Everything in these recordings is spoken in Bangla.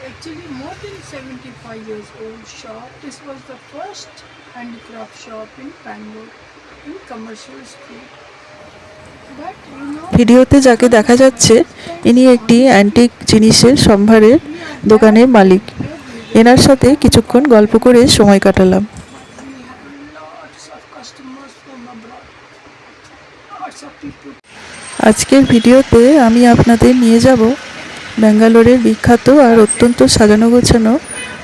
actually more than 75 years old shop. This was the first handicraft shop in Bangalore in commercial street. But ভিডিওতে যাকে দেখা যাচ্ছে ইনি একটি অ্যান্টিক জিনিসের সম্ভারের দোকানের মালিক। এনার সাথে কিছুক্ষণ গল্প করে সময় কাটালাম। we have lots of customers from abroad. Lots of people. আজকের ভিডিওতে আমি আপনাদের নিয়ে যাব ব্যাঙ্গালোরের বিখ্যাত আর অত্যন্ত সাজানো গোছানো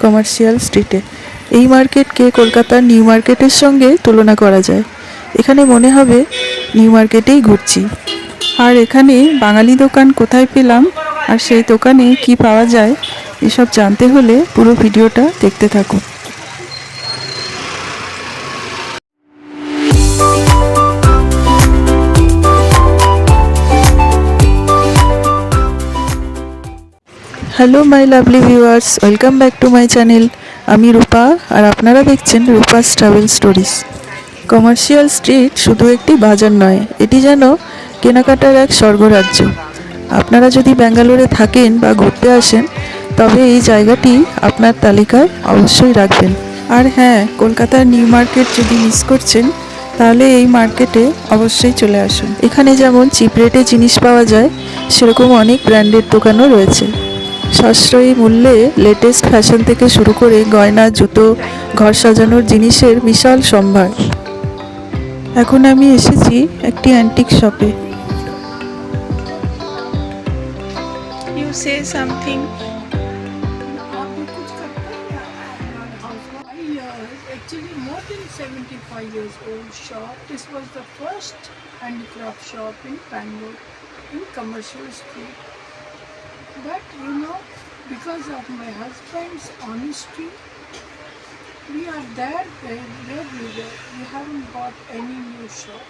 কমার্শিয়াল স্ট্রিটে। এই মার্কেটকে কলকাতার নিউ মার্কেটের সঙ্গে তুলনা করা যায়। এখানে মনে হবে নিউ মার্কেটেই ঘুরছি। আর এখানে বাঙালি দোকান কোথায় পেলাম আর সেই দোকানে কি পাওয়া যায় এসব জানতে হলে পুরো ভিডিওটা দেখতে থাকুন। Hello my lovely viewers, welcome back to my channel. আমি রূপা আর আপনারা দেখছেন Rupa's travel stories. Commercial street শুধু একটি বাজার নয়, এটি যেন কেনাকাটার এক স্বর্গরাজ্য। আপনারা যদি ব্যাঙ্গালোরে থাকেন বা ঘুরতে আসেন তবে এই জায়গাটি আপনার তালিকায় অবশ্যই রাখবেন। আর হ্যাঁ, কলকাতার নিউ মার্কেট যদি মিস করছেন তাহলে এই মার্কেটে অবশ্যই চলে আসুন। এখানে যেমন চিপ রেটে জিনিস পাওয়া যায়, সেরকম অনেক ব্র্যান্ডেড দোকানও রয়েছে। সাশ্রয়ী মূল্যে লেটেস্ট ফ্যাশন থেকে শুরু করে গয়না, জুতো, ঘর সাজানোর জিনিসের বিশাল সম্ভার। এখন আমি এসেছি একটি অ্যান্টিক শপে। You say something. आप भी कुछ करते हैं या actually more than 75 years old shop. This was the first handicraft shop in Bangalore in commercial street. But because of my husband's honesty, we are there where we were. We haven't bought any new shop,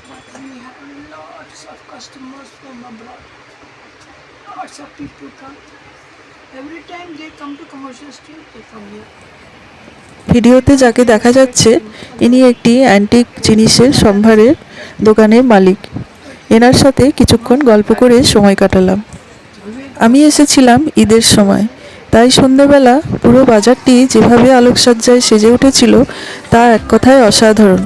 but we have lots of customers from abroad. Lots of people come. Every time they come to commercial street, they come here. ভিডিওতে যাকে দেখা যাচ্ছে ইনি একটি অ্যান্টিক জিনিসের সম্ভারের দোকানের মালিক। এনার সাথে কিছুক্ষণ গল্প করে সময় কাটালাম। আমি এসেছিলাম ঈদের সময়, তাই সন্ধ্যাবেলা পুরো বাজারটি যেভাবে আলোকসজ্জায় সেজে উঠেছিল তা এক কথায় অসাধারণ।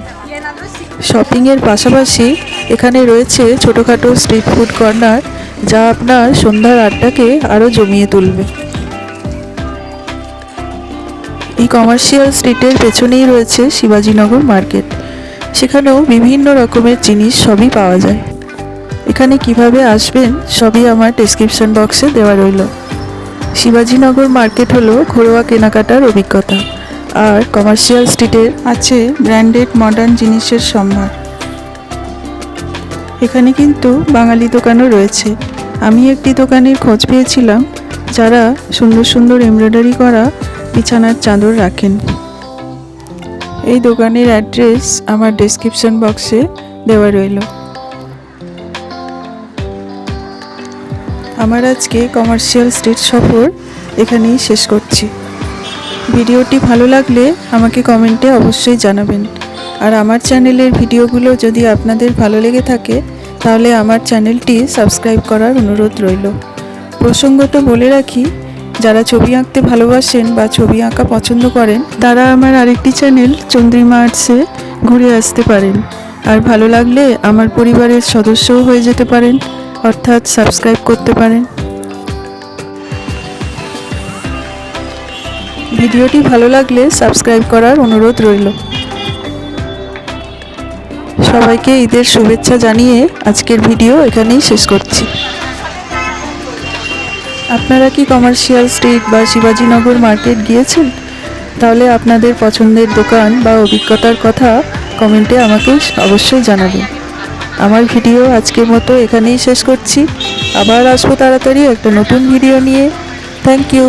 শপিংয়ের পাশাপাশি এখানে রয়েছে ছোটোখাটো স্ট্রিট ফুড কর্নার, যা আপনার সন্ধ্যার আড্ডাকে আরও জমিয়ে তুলবে। এই কমার্শিয়াল স্ট্রিটের পেছনেই রয়েছে শিবাজীনগর মার্কেট। সেখানেও বিভিন্ন রকমের জিনিস সবই পাওয়া যায়। এখানে কিভাবে আসবেন সবই আমার ডেসক্রিপশন বক্সে দেওয়া রইল। শিবাজীনগর মার্কেট হলো ঘরোয়া কেনাকাটার অভিজ্ঞতা, আর কমার্শিয়াল স্ট্রিটের আছে ব্র্যান্ডেড মডার্ন জিনিসের সম্ভার। এখানে কিন্তু বাঙালি দোকানও রয়েছে। আমি একটি দোকানের খোঁজ পেয়েছিলাম যারা সুন্দর সুন্দর এমব্রয়ডারি করা বিছানার চাদর রাখেন। এই দোকানের অ্যাড্রেস আমার ডেসক্রিপশন বক্সে দেওয়া রইল। আমার আজকে কমার্শিয়াল স্ট্রিট সফর এখানেই শেষ করছি। ভিডিওটি ভালো লাগলে আমাকে কমেন্টে অবশ্যই জানাবেন। আর আমার চ্যানেলের ভিডিওগুলো যদি আপনাদের ভালো লেগে থাকে তাহলে আমার চ্যানেলটি সাবস্ক্রাইব করার অনুরোধ রইল। প্রসঙ্গত বলে রাখি, যারা ছবি আঁকতে ভালোবাসেন বা ছবি আঁকা পছন্দ করেন তারা আমার আরেকটি চ্যানেল চন্দ্রিমা আর্টসে ঘুরে আসতে পারেন। আর ভালো লাগলে আমার পরিবারের সদস্যও হয়ে যেতে পারেন, অর্থাৎ সাবস্ক্রাইব করতে পারেন। ভিডিওটি ভালো লাগলে সাবস্ক্রাইব করার অনুরোধ রইল। সবাইকে ঈদের শুভেচ্ছা জানিয়ে আজকের ভিডিও এখানেই শেষ করছি। আপনারা কি কমার্শিয়াল স্ট্রিট বা শিবাজীনগর মার্কেট গিয়েছেন? তাহলে আপনাদের পছন্দের দোকান বা অভিজ্ঞতার কথা কমেন্টে আমাকে অবশ্যই জানাবেন। আমার ভিডিও আজকের মতো এখানেই শেষ করছি। আবার আসবো তাড়াতাড়ি একটা নতুন ভিডিও নিয়ে। Thank you.